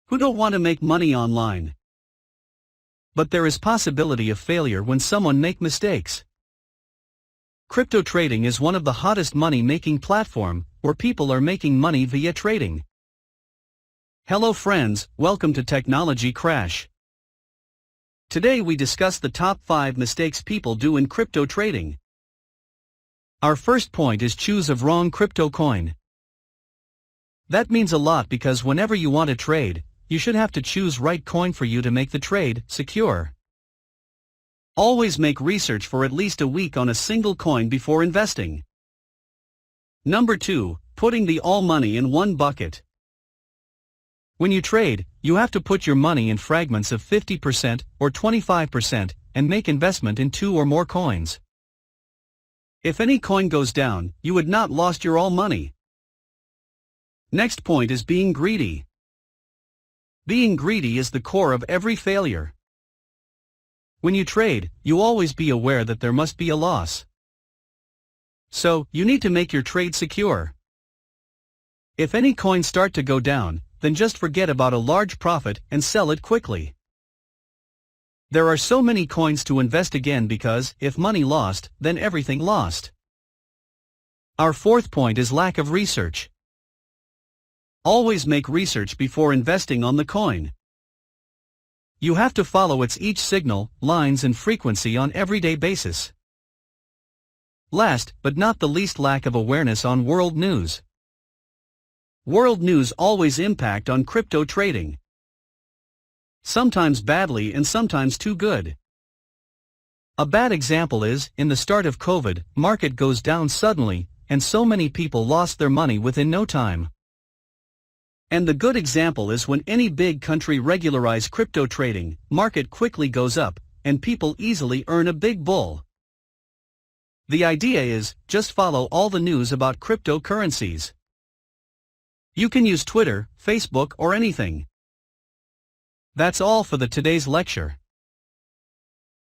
Who don't want to make money online? But there is possibility of failure when someone make mistakes. Crypto trading is one of the hottest money-making platform, where people are making money via trading. Hello friends, welcome to Technology Crash. Today we discuss the top 5 mistakes people do in crypto trading. Our first point is choose a wrong crypto coin. That means a lot because whenever you want to trade, you should have to choose right coin for you to make the trade secure. Always make research for at least a week on a single coin before investing. Number 2, putting the all money in one bucket. When you trade, you have to put your money in fragments of 50% or 25% and make investment in 2 or more coins. If any coin goes down, you would not lost your all money. Next point is being greedy. Being greedy is the core of every failure. When you trade, you always be aware that there must be a loss. So, you need to make your trade secure. If any coins start to go down, then just forget about a large profit and sell it quickly. There are so many coins to invest again because, if money lost, then everything lost. Our fourth point is lack of research. Always make research before investing on the coin. You have to follow each signal, lines and frequency on everyday basis. Last, but not the least, lack of awareness on world news. World news always impact on crypto trading. Sometimes badly and sometimes too good. A bad example is, in the start of COVID, market goes down suddenly, and so many people lost their money within no time. And the good example is when any big country regularize crypto trading, market quickly goes up, and people easily earn a big bull. The idea is, just follow all the news about cryptocurrencies. You can use Twitter, Facebook or anything. That's all for today's lecture.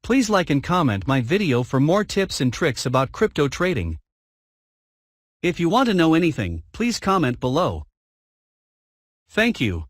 Please like and comment my video for more tips and tricks about crypto trading. If you want to know anything, please comment below. Thank you.